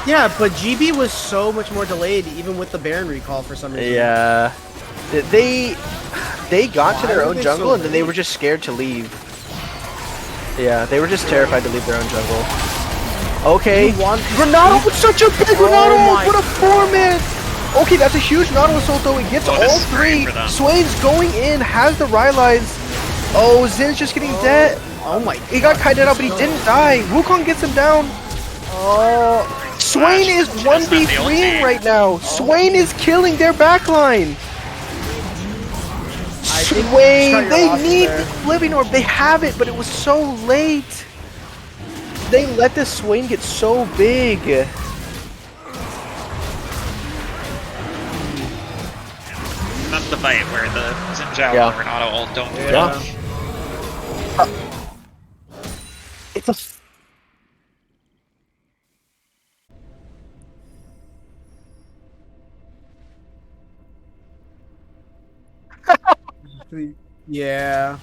yeah, but GB was so much more delayed, even with the Baron recall for some reason. Yeah. They got to Why their were own they jungle so and then they late? were just scared to leave. Yeah, they were just terrified to leave their own jungle. Okay. You want- Ronaldo with such a big Oh Ronaldo! my- What a 4-man! Okay, that's a huge Nautilus ult though. It gets Oh, this all is great three. for them. Swain's going in, has the Rylai's. Oh, Zin's just getting dead. Oh my. He got kited out, but he didn't die. Wukong gets him down. Oh, Swain is Flash, just not the 1v3ing ulti. right now. Swain is killing their backline. I think Swain, cut your they losses need there. the Oblivion Orb. They have it, but it was so late. They let this Swain get so big. That's the fight where the Xin Yeah. and Renato ult don't do Yeah. enough. It's a. Yeah.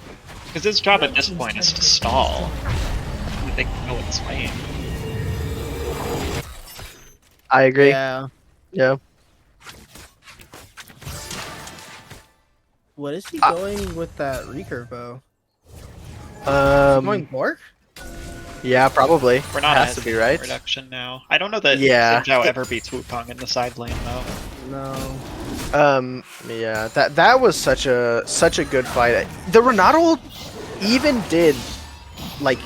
Because his job at this point is to stall. They can go with Swain. I agree. Yeah. Yeah. What is he going with that recurve bow? Going Bork? Yeah, probably. Renato Has to be right. reduction now. I don't know that Yeah. Xin ever beats Wukong in the side lane though. No. Yeah, that was such a good fight. The Renato even did like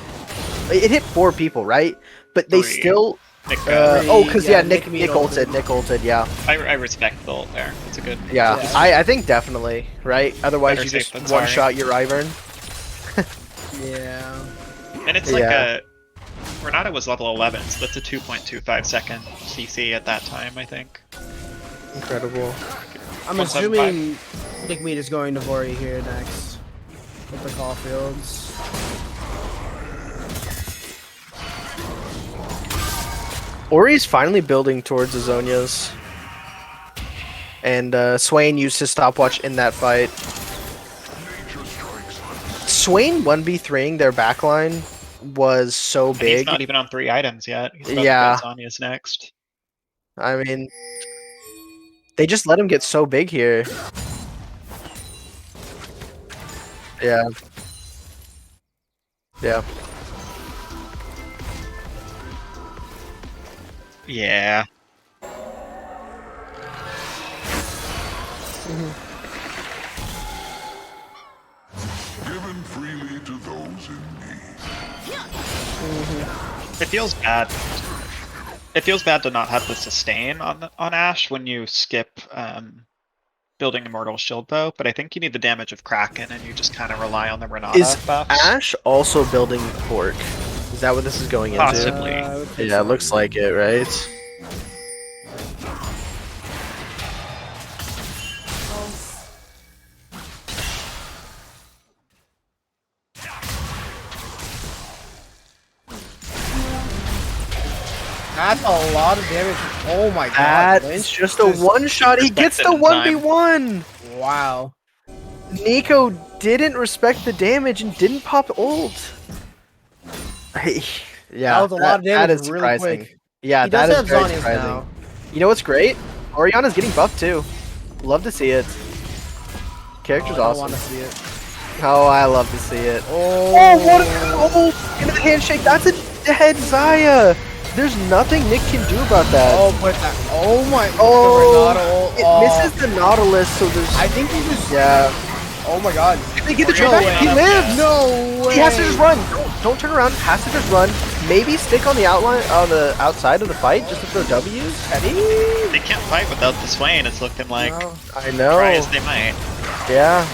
it hit 4 people, right? But they Three. still Nick, because Yeah, Nick Nick ulted, Nick ulted, yeah. I respect the ult there. It's a good. Yeah, Yeah. I think definitely, right? Otherwise Better you safe just than one sorry. shot your Ivern. Yeah. And it's like Yeah. Renato was level 11, so that's a 2.25 second CC at that time, I think. Incredible. I'm 175. assuming Nick Mead is going to Vori here next with the Caulfields. Ori's finally building towards the Zonias. And Swain used his stopwatch in that fight. Swain 1v3ing their backline was so And he's big. not even on 3 items yet. He's about Yeah. to get Zanya's next. I mean, they just let him get so big here. Yeah. Yeah. Yeah. Given freely to those in need. It feels bad. It feels bad to not have the sustain on Ashe when you skip building Immortal Shield Bow, but I think you need the damage of Kraken and you just kind of rely on the Renata Is buffs. Ashe also building Pork? Is that what this is going into? Possibly. I would think Yeah, it so. looks like it, right? That's a lot of damage. Oh my god. That's Lynch just a one shot. He gets the Respected in 1v1. Wow. Nico didn't respect the damage and didn't pop ult. Yeah, That was a lot of that damage is really surprising. quick. Yeah, He that does is have very Zonias surprising. now. You know what's great? Oriana's getting buffed too. Love to see it. Character's I awesome. want to see it. Oh, I love to see it. Oh, What a into the handshake. That's a dead Zaya. There's nothing Nick can do about that. Oh, but that, oh my. Oh, the it misses the Nautilus, so there's. I think he just. Yeah. Oh my god. They get the No trade back. way. He lives. No way. He has to just run. Don't turn around. Has to just run. Maybe stick on the outline, on the outside of the fight, just to throw W's. Teddy. They can't fight without the Swain. It's looking like I know. try as they might. Yeah.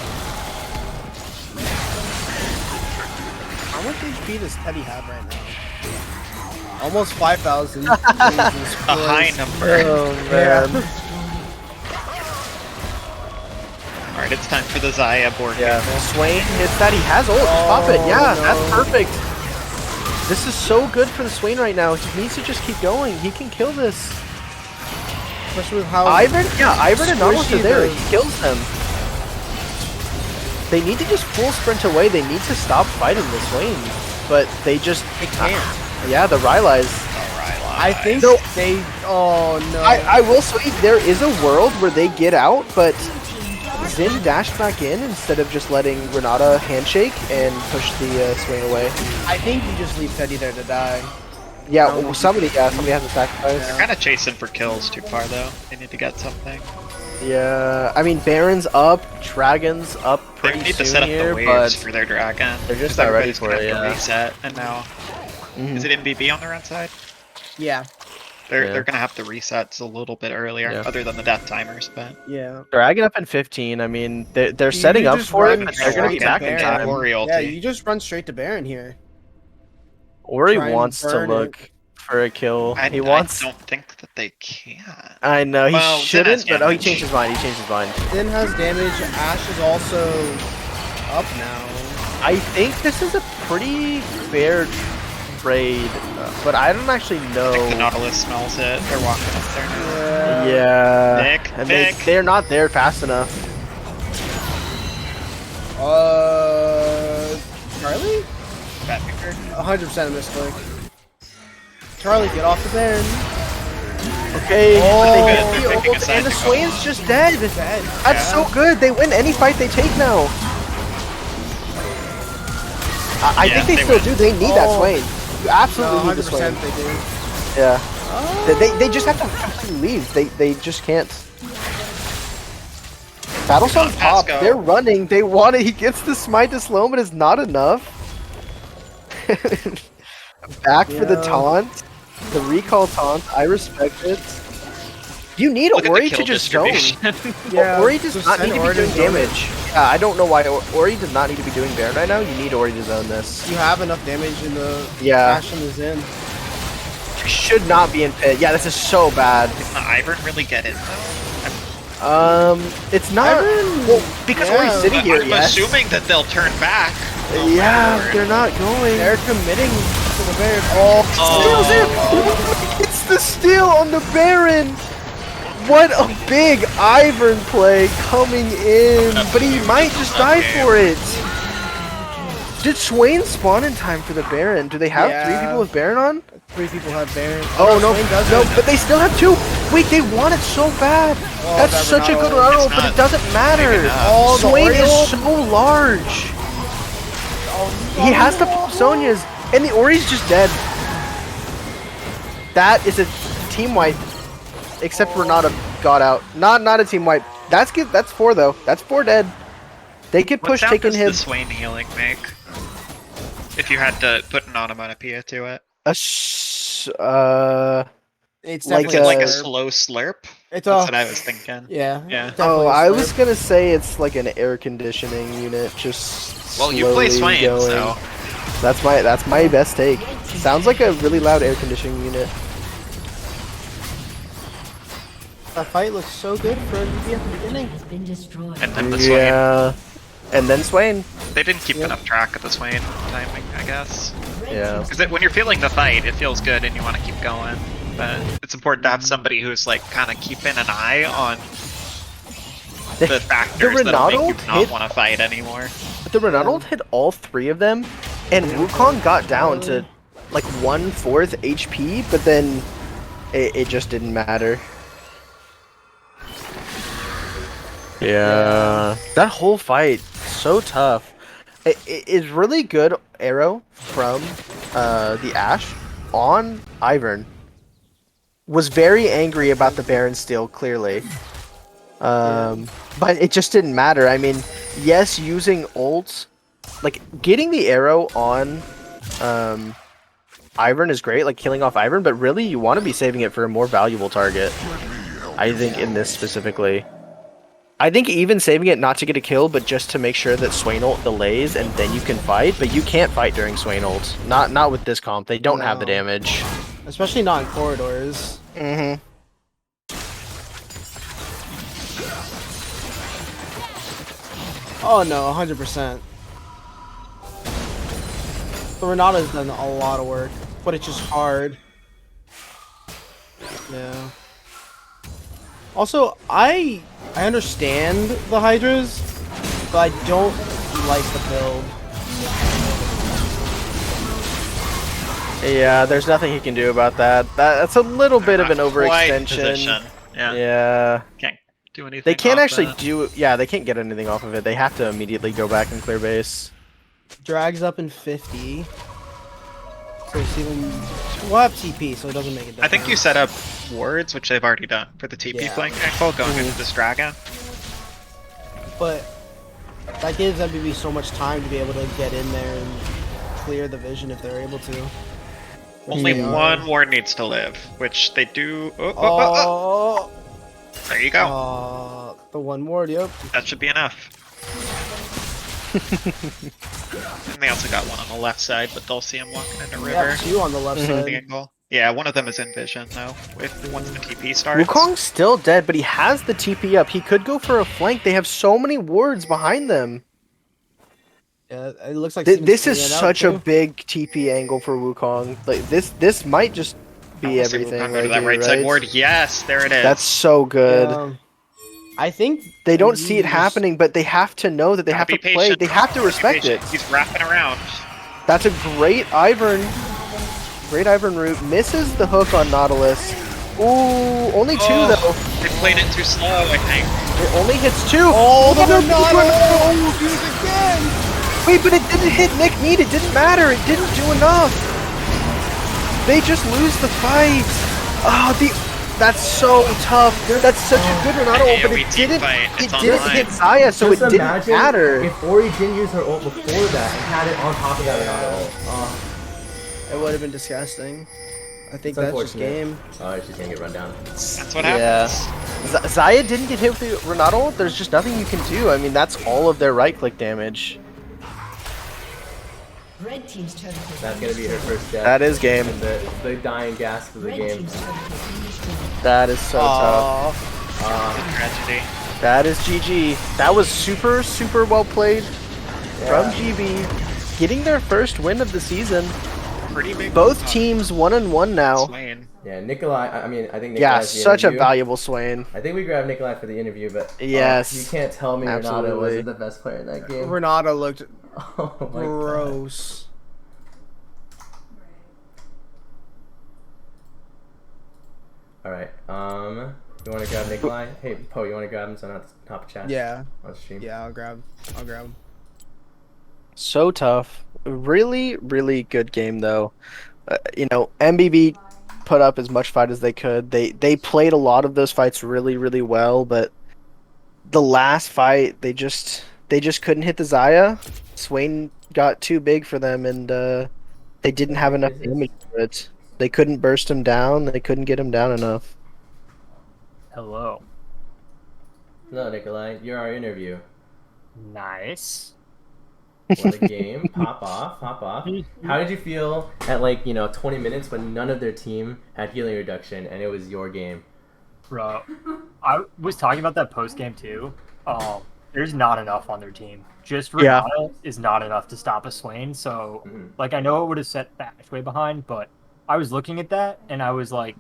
How much HP does Teddy have right now? Almost 5,000. A high number. Oh man. Alright, it's time for the Zaya board. Yeah. Swain hits that. He has ult. Just pop it. Yeah, no. that's perfect. This is so good for the Swain right now. He needs to just keep going. He can kill this. Especially with how Ivern and Nautilus are squishy there. the- He kills them. They need to just full sprint away. They need to stop fighting the Swain. But they just... They can't. Yeah, the Rylai's. I think No. they. Oh no. I will say there is a world where they get out, but Zin dashed back in instead of just letting Renata handshake and push the Swain away. I think you just leave Teddy there to die. Yeah, well, somebody has to sacrifice. They're kind of chasing for kills too far though. They need to get something. Yeah, I mean Baron's up, Dragon's up They pretty need to soon set up here, the waves but for their dragon. they're just 'cause not ready everybody's for gonna it, have to yeah. reset, and now is it MBB on their inside? Yeah. They're gonna have to resets a little bit earlier, Yeah. other than the death timers. But Yeah. Dragon up in 15. I mean, they're You setting up just for it, run but they're gonna be straight back to in Baron. time. Ori Yeah, ulti. you just run straight to Baron here. Ori try and wants to burn look for a kill. I He wants. don't think that they can. I know he Well, Zin shouldn't, has but oh, he damage. changed his mind. He changed his mind. Then has damage. Ash is also up now. I think this is a pretty fair trade, but I don't actually know. I think the Nautilus smells it. They're walking up there now. Yeah, Nick, and Nick. they're not there fast enough. Charlie? Batmaker. 100% misclick. Charlie, get off the Baron. Okay, Oh, but they they're get the picking a ult, side and the to go Swain's on. just dead. Dead. That's so good. They win any fight they take now. I Yeah, think they they still win. do. They need that Oh. Swain. You No, absolutely need the Swain. 100% they do. Yeah. They just have to completely leave. They just can't. Battle Song pop. Pasco. They're running. They want it. He gets the smite to slow him, but it's not enough. Back for the Yeah. taunt. The recall taunt. I respect it. You need Look at Ori the to kill just zone. distribution. Yeah, Ori does just not send need to Ori be doing to zone it. damage. Yeah, I don't know why Ori does not need to be doing Baron right now. You need Ori to zone this. You have enough damage in the Yeah. Ash and the Zen. Should not be in pit. Yeah, this is so bad. Can the Ivern really get in though? It's not. Well, because yeah, Ori's sitting here. I'm Yes. assuming that they'll turn back. Oh, my Yeah, lord. they're not going. They're committing to the Baron. Steals it! It's the steal on the Baron! What a big Ivern play coming in! But he might just die for it! Did Swain spawn in time for the Baron? Do they have three Yeah. people with Baron on? 3 people have Baron. Oh no, Swain doesn't. no, but they still have 2! Wait, they want it so bad! Oh, That's that such a good Renato. roll, It's but not it doesn't matter! big enough. Oh, the Swain is Oriole. so large! He has to pop Sonya's, and the Ori's just dead. That is a team wipe. Except Renata got out. Not a team wipe. That's good. That's 4 though. That's 4 dead. They could What push sound taking does him. the Swain healing make? If you had to put an onomatopoeia to it. It's Like Is it definitely like a slurp. slow slurp? It's That's what I was thinking. Yeah. Yeah. Oh, definitely a I was slurp. gonna say it's like an air conditioning unit, just. Well, you play slowly Swain, going. so That's my best take. Sounds like a really loud air conditioning unit. That fight looks so good for MVP at the beginning. and then the Swain. Yeah. And then Swain. They didn't keep enough track of the Swain timing, I guess. Yeah. Because when you're feeling the fight, it feels good and you want to keep going. But it's important to have somebody who's like kind of keeping an eye on the factors that'll make you Renato not hit- want to fight anymore. The Renata hit all 3 of them, and Wukong got down to like 1/4 HP, but then it just didn't matter. Yeah. That whole fight, so tough. It is really good arrow from the Ashe on Ivern. Was very angry about the Baron steal, clearly. But it just didn't matter. I mean, yes, using ults, like getting the arrow on Ivern is great, like killing off Ivern, but really you want to be saving it for a more valuable target. I think in this specifically. I think even saving it not to get a kill, but just to make sure that Swain ult delays and then you can fight, but you can't fight during Swain ult. Not with this comp. They don't have the damage. Especially not in corridors. Mm-hmm. Oh no, 100%. The Renata's done a lot of work, but it's just hard. Yeah. Also, I understand the Hydras, but I don't like the build. Yeah, there's nothing he can do about that. That's a little bit of an overextension. Yeah. Can't do anything. They can't off actually that. do. Yeah, they can't get anything off of it. They have to immediately go back and clear base. Drags up in 50. So see them. We'll have TP, so it doesn't make a difference. I think you set up wards, which they've already done for the TP Yeah. flank angle going into this dragon. But that gives MBB so much time to be able to get in there and clear the vision if they're able to. Only Yeah. one ward needs to live, which they do. Oh. There you go. The one ward, yep. That should be enough. And they also got one on the left side, but they'll see him walking in the river. Yeah, two on the left The side. angle. Yeah, one of them is in vision though. Once the TP starts. Wukong's still dead, but he has the TP up. He could go for a flank. They have so many wards behind them. Yeah, it looks like This is Steven's such getting a out, too. big TP angle for Wukong. Like this might just be Let's see everything. Wukong go Right to that here, right side right? ward. Yes, there it is. That's so good. Yeah. I think They don't see it MBB happening, but they have to know that they Gotta have be to play. patient. They have to Be respect patient. it. He's wrapping around. That's a great Ivern. Great Ivern route. Misses the hook on Nautilus. Ooh, only two Oh, though. they played it too slow, I think. It only hits two. Oh, the no, Renata! Use again! Wait, but it didn't hit Nick Mead. It didn't matter. It didn't do enough. They just lose the fight. Oh, that's so tough. That's such a good Renato ult, but AoE it team didn't. fight. It It's on didn't line. hit Zaya, so it Just didn't imagine matter. if Ori didn't use her ult before that and had it on top of that Renata ult. Oh, It would have been disgusting. I think it's that's just unfortunate. game. Oh, she's gonna get run down. That's what Yeah. happens. Zaya didn't get hit with the Renato ult. There's just nothing you can do. I mean, that's all of their right-click damage. Red team's turret has That's been gonna be her destroyed. first death. That is game. And the dying gasp of the Red game. team's turret has been destroyed. That is so tough. Tragedy. That is GG. That was super, super well played from GB. Getting their first win of the season. Pretty big. Both teams 1-1 now. Swain. Yeah, Nikolai. I mean, I think Yeah, Nikolai's the such a interview. valuable Swain. I think we grabbed Nikolai for the interview, but Yes, you can't tell me Renata absolutely. wasn't the best player in that game. Renata looked Oh my god. gross. All right. You want to grab Nikolai? Hey, Poe, you want to grab him so I'm not top of chat? Yeah, On stream. yeah, I'll grab him. So tough. Really, really good game though. MBB put up as much fight as they could. They played a lot of those fights really, really well, but the last fight they just couldn't hit the Zaya. Swain got too big for them, and they didn't have enough damage for it. They couldn't burst him down. They couldn't get him down enough. Hello. No, Nikolai, you're our interview. Nice. What a game. Pop off, pop off. How did you feel at 20 minutes when none of their team had healing reduction and it was your game? Bro, I was talking about that post game too. There's not enough on their team. Just Yeah. Renata is not enough to stop a Swain. So, I know it would have set Bash way behind, but I was looking at that and I was like,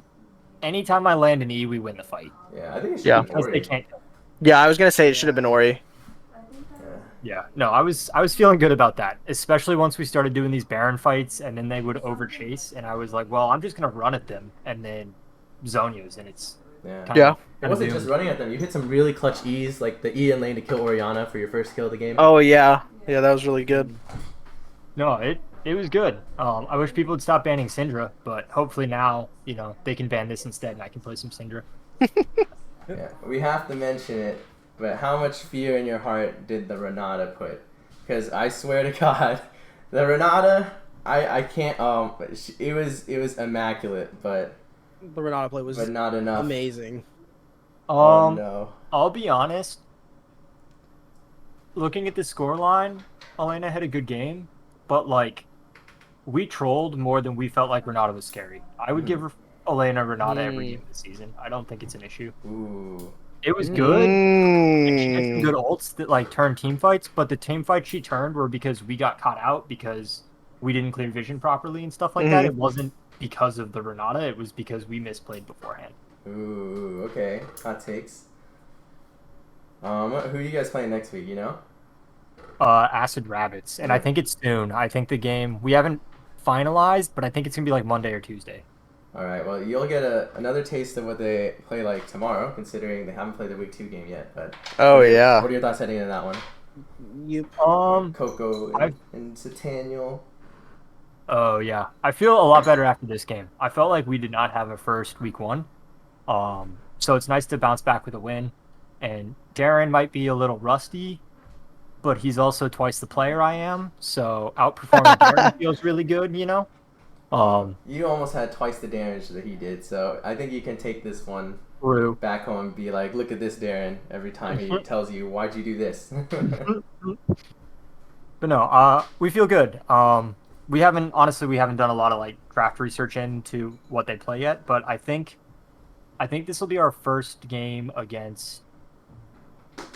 anytime I land an E, we win the fight. Yeah, I think it should Yeah. be Because Ori. they can't. Yeah, I was gonna say it should have been Ori. Yeah, no, I was feeling good about that, especially once we started doing these Baron fights, and then they would overchase, and I was like, well, I'm just gonna run at them and then zone use, and it's Yeah. Yeah. It wasn't just running at them. You hit some really clutch E's, like the E in lane to kill Oriana for your first kill of the game. Oh yeah, yeah, that was really good. No, it was good. I wish people would stop banning Syndra, but hopefully now, they can ban this instead and I can play some Syndra. Yeah, we have to mention it, but how much fear in your heart did the Renata put? Because I swear to God, the Renata, I can't, it was immaculate, but The Renata play was not enough. amazing. Oh no. I'll be honest. Looking at the scoreline, Elena had a good game, but like, we trolled more than we felt like Renata was scary. I would give Elena Renata every game of the season. I don't think it's an issue. Ooh. It was good. And she had some good ults that like turned team fights, but the team fights she turned were because we got caught out because we didn't clear vision properly and stuff like that. It wasn't because of the Renata, it was because we misplayed beforehand. Ooh, okay. Hot takes. Who are you guys playing next week, you know? Acid Rabbits, and I think it's soon. I think the game, we haven't finalized, but I think it's gonna be like Monday or Tuesday. All right. Well, you'll get another taste of what they play like tomorrow, considering they haven't played the week 2 game yet. But what are your thoughts heading into that one? Coco and Sataniel. Oh yeah, I feel a lot better after this game. I felt like we did not have a first week 1, so it's nice to bounce back with a win. And Darren might be a little rusty, but he's also twice the player I am, so outperforming Darren feels really good, you know? You almost had twice the damage that he did, so I think you can take this one back home and be like, look at this Darren, every time he tells you, why'd you do this? But no, we feel good. We haven't done a lot of like draft research into what they play yet, but I think this will be our first game against,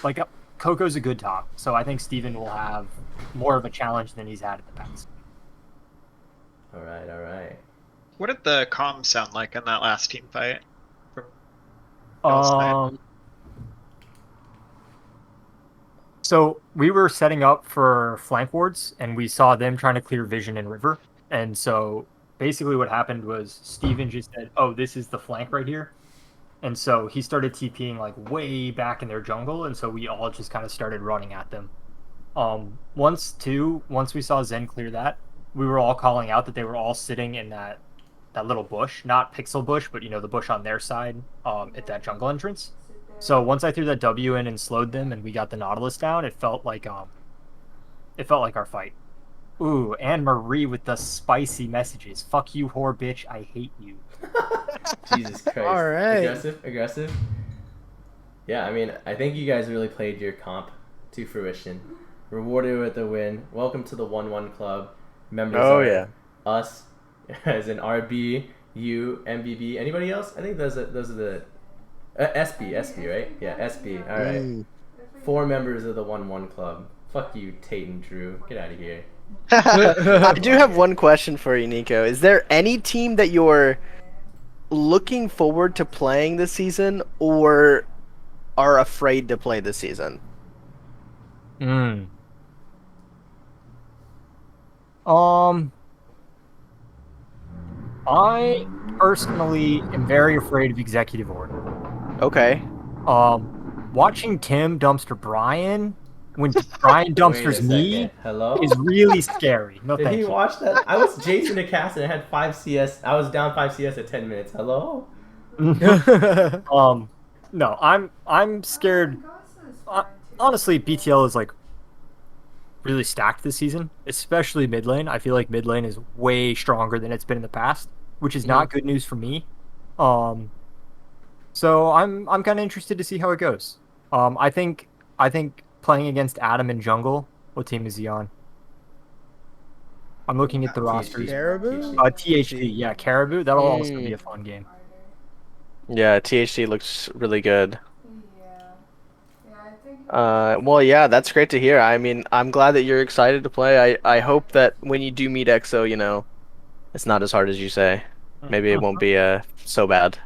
like, Coco's a good top, so I think Steven will have more of a challenge than he's had in the past. All right. What did the comms sound like in that last team fight? So we were setting up for flank wards, and we saw them trying to clear vision in river. And so basically what happened was Steven just said, oh, this is the flank right here. And so he started TPing like way back in their jungle, and so we all just kind of started running at them. Once we saw Zen clear that, we were all calling out that they were all sitting in that little bush, not pixel bush, but the bush on their side, at that jungle entrance. So once I threw that W in and slowed them, and we got the Nautilus down, it felt like our fight. Ooh, and Marie with the spicy messages. Fuck you, whore bitch. I hate you. Jesus Christ. All right. Aggressive. Yeah, I mean, I think you guys really played your comp to fruition. Rewarded with a win. Welcome to the 1-1 club. Members are us, as in RB, you, MBB. Anybody else? I think those are the SB, right? Yeah, SB. All right. 4 members of the 1-1 club. Fuck you, Tate and Drew. Get out of here. I do have one question for you, Nico. Is there any team that you're looking forward to playing this season, or are afraid to play this season? I personally am very afraid of Executive Order. Okay. Watching Tim dumpster Brian when Brian dumpsters me is really scary. No, Did he watch that? I was Jason Acast and I had 5 CS. I was down 5 CS at 10 minutes. Hello? No, I'm scared. Honestly, BTL is like really stacked this season, especially mid lane. I feel like mid lane is way stronger than it's been in the past, which is not good news for me. So I'm kind of interested to see how it goes. I think playing against Adam in jungle. What team is he on? I'm looking at the rosters. Caribou? THD, yeah, Caribou. That'll also be a fun game. Yeah, THD looks really good. Well, yeah, that's great to hear. I mean, I'm glad that you're excited to play. I hope that when you do meet EXO, it's not as hard as you say. Maybe it won't be so bad.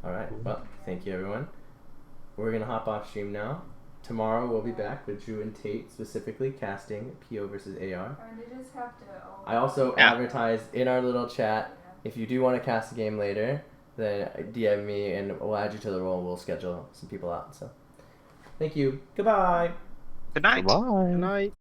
Alright, well, thank you everyone. We're going to hop off stream now. Tomorrow we'll be back with Drew and Tate specifically casting PO versus AR. I also advertised in our little chat if you do want to cast a game later, then DM me and we'll add you to the role and we'll schedule some people out. So, thank you. Goodbye. Good night. Bye. Good night.